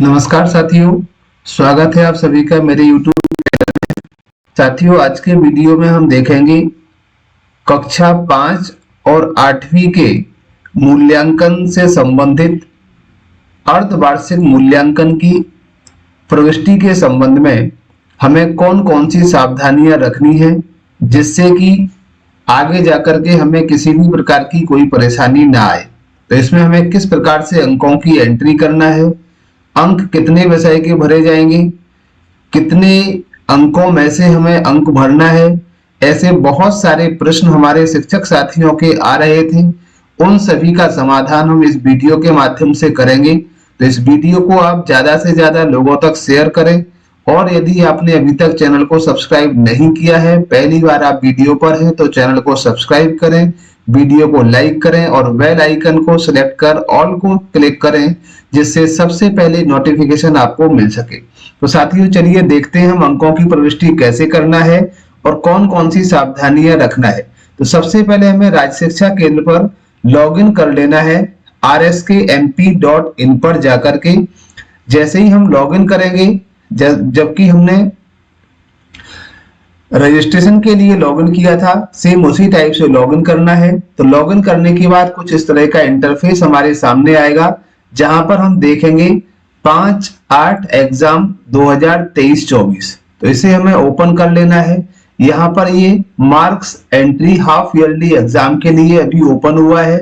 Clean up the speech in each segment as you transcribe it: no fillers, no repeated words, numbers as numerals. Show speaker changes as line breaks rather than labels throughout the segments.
नमस्कार साथियों, स्वागत है आप सभी का मेरे YouTube। साथियों, आज के वीडियो में हम देखेंगे कक्षा 5 और 8वीं के मूल्यांकन से संबंधित अर्धवार्षिक मूल्यांकन की प्रविष्टि के संबंध में हमें कौन कौन सी सावधानियां रखनी है, जिससे कि आगे जाकर के हमें किसी भी प्रकार की कोई परेशानी ना आए। तो इसमें हमें किस प्रकार से अंकों की एंट्री करना है, अंक कितने विषय के भरे जाएंगे, कितने अंकों में से हमें अंक भरना है, ऐसे बहुत सारे प्रश्न हमारे शिक्षक साथियों के आ रहे थे। उन सभी का समाधान हम इस वीडियो के माध्यम से करेंगे। तो इस वीडियो को आप ज्यादा से ज्यादा लोगों तक शेयर करें, और यदि आपने अभी तक चैनल को सब्सक्राइब नहीं किया है, पहली बार आप वीडियो पर हैं, तो चैनल को सब्सक्राइब करें, वीडियो को लाइक करें और बेल आइकन को सिलेक्ट कर ऑल को क्लिक करें, जिससे सबसे पहले नोटिफिकेशन आपको मिल सके। तो साथियों, चलिए देखते हैं हम अंकों की प्रविष्टि कैसे करना है और कौन कौन सी सावधानियां रखना है। तो सबसे पहले हमें राज्य शिक्षा केंद्र पर लॉगिन कर लेना है, rskmp.in पर जाकर के। जैसे ही हम लॉगिन करेंगे, जबकि हमने रजिस्ट्रेशन के लिए लॉगिन किया था, सेम उसी टाइप से लॉगिन करना है। तो लॉगिन करने के बाद कुछ इस तरह का इंटरफेस हमारे सामने आएगा, जहां पर हम देखेंगे 5-8 एग्जाम 2023-24। तो इसे हमें ओपन कर लेना है। यहाँ पर ये marks entry half yearly exam के लिए अभी ओपन हुआ है।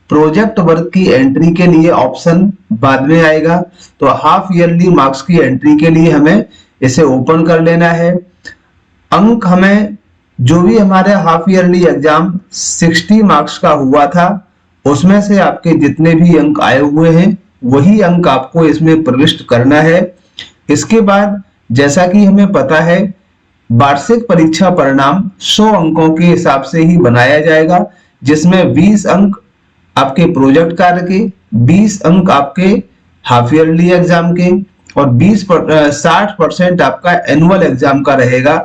प्रोजेक्ट वर्क की एंट्री के लिए ऑप्शन बाद में आएगा। तो हाफ ईयरली मार्क्स की एंट्री के लिए हमें इसे ओपन कर लेना है। अंक हमें जो भी हमारे हाफ ईयरली एग्जाम 60 मार्क्स का हुआ था, उसमें से आपके जितने भी अंक आए हुए हैं वही अंक आपको इसमें प्रविष्ट करना है। इसके बाद जैसा कि हमें पता है, वार्षिक परीक्षा परिणाम 100 अंकों के हिसाब से ही बनाया जाएगा, जिसमें 20 अंक आपके प्रोजेक्ट कार्य के, 20 अंक आपके हाफ ईयरली एग्जाम के और 60% आपका एनुअल एग्जाम का रहेगा।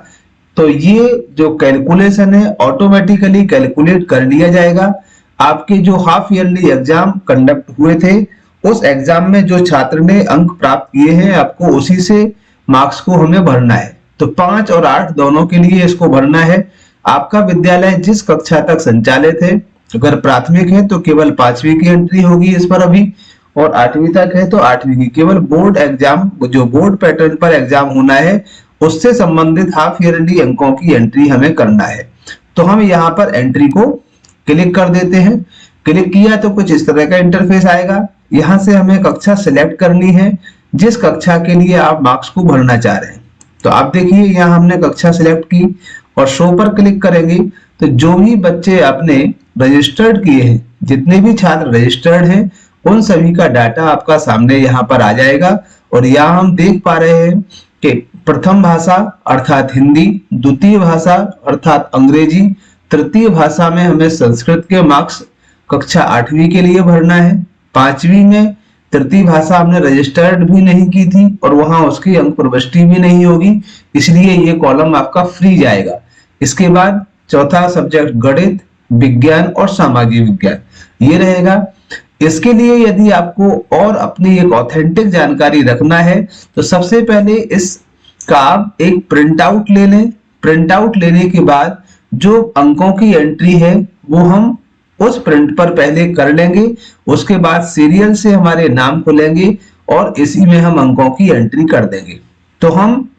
तो ये जो कैलकुलेशन है ऑटोमेटिकली कैलकुलेट कर लिया जाएगा। आपके जो हाफ ईयरली एग्जाम कंडक्ट हुए थे, उस एग्जाम में जो छात्र ने अंक प्राप्त किए हैं, आपको उसी से मार्क्स को हमें भरना है। तो 5 और 8 दोनों के लिए इसको भरना है। आपका विद्यालय जिस कक्षा तक संचालित है, अगर प्राथमिक है तो केवल 5वीं की एंट्री होगी इस पर अभी, और 8वीं तक है तो 8वीं की। केवल बोर्ड एग्जाम, जो बोर्ड पैटर्न पर एग्जाम होना है, उससे संबंधित हाफ ईयरली अंकों की एंट्री हमें करना है। तो हम यहाँ पर एंट्री को क्लिक कर देते हैं। क्लिक किया तो कुछ इस तरह का इंटरफेस आएगा। यहाँ से हमें कक्षा सिलेक्ट करनी है, जिस कक्षा के लिए आप मार्क्स को भरना चाह रहे हैं। तो आप देखिए, यहाँ हमने कक्षा सिलेक्ट की और शो पर क्लिक करेंगे तो जो भी बच्चे आपने रजिस्टर्ड किए हैं, जितने भी छात्र रजिस्टर्ड हैं, उन सभी का डाटा आपका सामने यहाँ पर आ जाएगा। और यहाँ हम देख पा रहे हैं कि प्रथम भाषा अर्थात हिंदी, द्वितीय भाषा अर्थात अंग्रेजी, तृतीय भाषा में हमें संस्कृत के मार्क्स कक्षा 8वीं के लिए भरना है। 5वीं में तृतीय भाषा हमने रजिस्टर्ड भी नहीं की थी और वहां उसकी अंक प्रविष्टि भी नहीं होगी, इसलिए ये कॉलम आपका फ्री जाएगा। इसके बाद चौथा सब्जेक्ट गणित, विज्ञान और सामाजिक विज्ञान, ये रहेगा। इसके लिए यदि आपको और अपनी एक ऑथेंटिक जानकारी रखना है, तो सबसे पहले इसका आप एक प्रिंट आउट ले लें। प्रिंट आउट लेने के बाद जो अंकों की एंट्री है वो हम उस प्रिंट पर पहले कर लेंगे। उसके बाद सीरियल से हमारे नाम खुलेंगे और इसी में हम अंकों की एंट्री कर देंगे। तो हम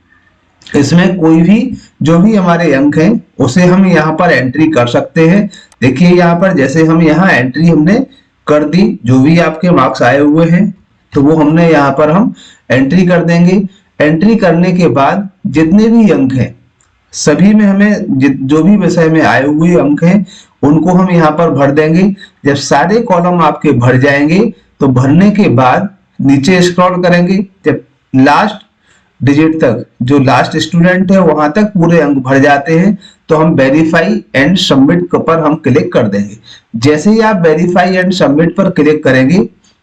इसमें कोई भी जो भी हमारे अंक हैं उसे हम यहाँ पर एंट्री कर सकते हैं। देखिए, यहाँ पर जैसे हम यहाँ एंट्री हमने कर दी, जो भी आपके मार्क्स आए हुए हैं तो वो हमने यहाँ पर हम एंट्री कर देंगे। एंट्री करने के बाद जितने भी अंक हैं, सभी में हमें जो भी विषय में आए हुए अंक हैं उनको हम यहाँ पर भर देंगे। जब सारे कॉलम आपके भर जाएंगे तो भरने के बाद नीचे स्क्रॉल करेंगे, जब लास्ट डिजिट तक, जो लास्ट स्टूडेंट है वहां तक पूरे अंक भर जाते हैं, तो हम वेरीफाई एंड सबमिट पर हम क्लिक कर देंगे। जैसे ही आप वेरीफाई एंड सबमिट पर क्लिक करेंगे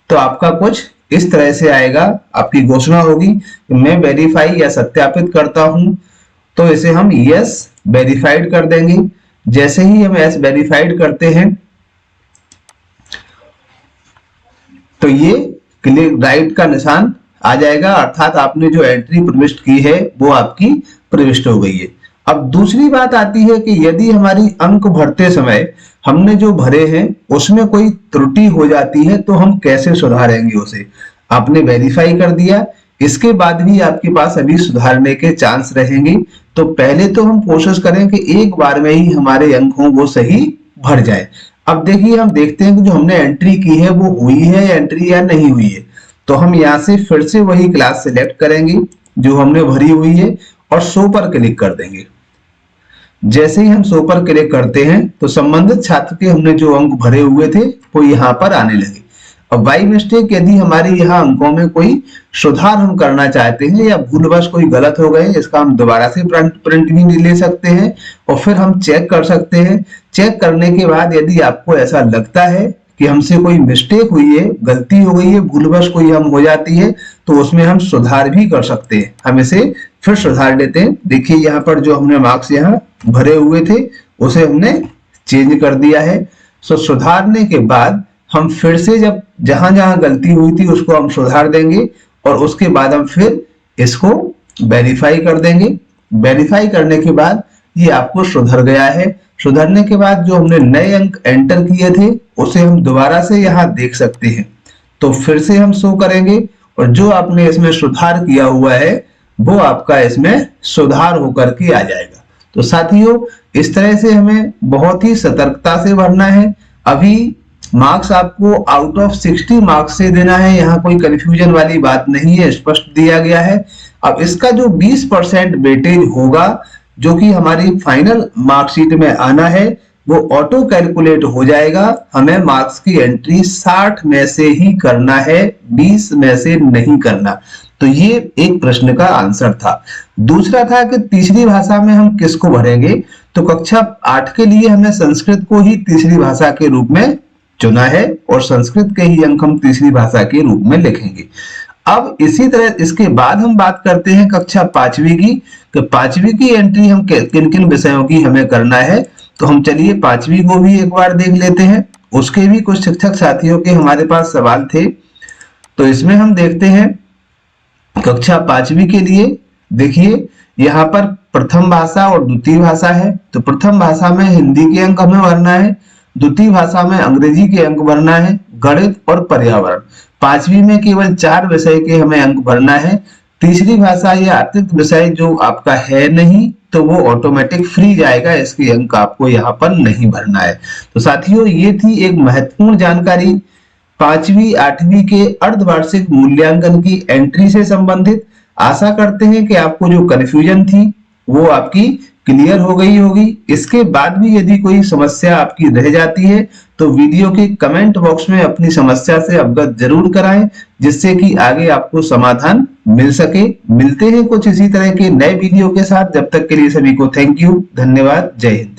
तो आपका कुछ इस तरह से आएगा, आपकी घोषणा होगी कि मैं वेरीफाई या सत्यापित करता हूं। तो इसे हम यस वेरीफाइड कर देंगे। जैसे ही हम यस वेरीफाइड करते हैं तो ये क्लिक राइट का निशान आ जाएगा, अर्थात आपने जो एंट्री प्रविष्ट की है वो आपकी प्रविष्ट हो गई है। अब दूसरी बात आती है कि यदि हमारी अंक भरते समय हमने जो भरे हैं उसमें कोई त्रुटि हो जाती है तो हम कैसे सुधारेंगे उसे। आपने वेरीफाई कर दिया, इसके बाद भी आपके पास अभी सुधारने के चांस रहेंगे, तो पहले तो हम कोशिश करें कि एक बार में ही हमारे अंक हों वो सही भर जाए। अब देखिए हम देखते हैं कि जो हमने एंट्री की है वो हुई है एंट्री या नहीं हुई है। तो हम यहाँ से फिर से वही क्लास सिलेक्ट करेंगे जो हमने भरी हुई है और शो पर क्लिक कर देंगे। जैसे ही हम शो पर क्लिक करते हैं तो संबंधित छात्र के हमने जो अंक भरे हुए थे वो यहाँ पर आने लगे। अब बाई मिस्टेक यदि हमारे यहाँ अंकों में कोई सुधार हम करना चाहते हैं या भूलवश कोई गलत हो गए, इसका हम दोबारा से प्रिंट भी ले सकते हैं और फिर हम चेक कर सकते हैं। चेक करने के बाद यदि आपको ऐसा लगता है कि हमसे कोई मिस्टेक हुई है, गलती हो गई है, भूलवश कोई हम हो जाती है, तो उसमें हम सुधार भी कर सकते हैं। हम इसे फिर सुधार लेते हैं। देखिए यहाँ पर जो हमने मार्क्स यहाँ भरे हुए थे उसे हमने चेंज कर दिया है। सो सुधारने के बाद हम फिर से जब जहां जहां गलती हुई थी उसको हम सुधार देंगे और उसके बाद हम फिर इसको वेरीफाई कर देंगे। वेरीफाई करने के बाद ये आपको सुधर गया है। सुधरने के बाद जो हमने नए अंक एंटर किए थे उसे हम दोबारा से यहाँ देख सकते हैं, तो फिर से हम शो करेंगे और जो आपने इसमें सुधार किया हुआ है वो आपका इसमें सुधार होकर के आ जाएगा। तो साथियों इस तरह से हमें बहुत ही सतर्कता से भरना है। अभी मार्क्स आपको आउट ऑफ 60 मार्क्स से देना है, यहाँ कोई कंफ्यूजन वाली बात नहीं है, स्पष्ट दिया गया है। अब इसका जो 20% वेटेज होगा जो कि हमारी फाइनल मार्कशीट में आना है वो ऑटो कैलकुलेट हो जाएगा। हमें मार्क्स की एंट्री 60 में से ही करना है, 20 में से नहीं करना। तो ये एक प्रश्न का आंसर था। दूसरा था कि तीसरी भाषा में हम किसको भरेंगे, तो कक्षा 8 के लिए हमें संस्कृत को ही तीसरी भाषा के रूप में चुना है और संस्कृत के ही अंक हम तीसरी भाषा के रूप में लिखेंगे। अब इसी तरह इसके बाद हम बात करते हैं कक्षा 5वीं की, कि 5वीं की एंट्री हम किन किन विषयों की हमें करना है। तो हम चलिए 5वीं को भी एक बार देख लेते हैं। उसके भी कुछ शिक्षक साथियों के हमारे पास सवाल थे, तो इसमें हम देखते हैं कक्षा 5वीं के लिए। देखिए यहाँ पर प्रथम भाषा और द्वितीय भाषा है, तो प्रथम भाषा में हिंदी के अंक हमें भरना है, द्वितीय भाषा में अंग्रेजी के अंक भरना है, गणित और पर्यावरण। 5वीं में केवल 4 विषय के हमें अंक भरना है। तीसरी भाषा या अतिरिक्त विषय जो आपका है नहीं तो वो ऑटोमेटिक फ्री जाएगा, इसके अंक आपको यहाँ पर नहीं भरना है। तो साथियों ये थी एक महत्वपूर्ण जानकारी 5वीं 8वीं के अर्धवार्षिक मूल्यांकन की एंट्री से संबंधित। आशा करते हैं कि आपको जो कंफ्यूजन थी वो आपकी क्लियर हो गई होगी। इसके बाद भी यदि कोई समस्या आपकी रह जाती है तो वीडियो के कमेंट बॉक्स में अपनी समस्या से अवगत जरूर कराएं, जिससे कि आगे आपको समाधान मिल सके। मिलते हैं कुछ इसी तरह के नए वीडियो के साथ, जब तक के लिए सभी को थैंक यू, धन्यवाद, जय हिंद।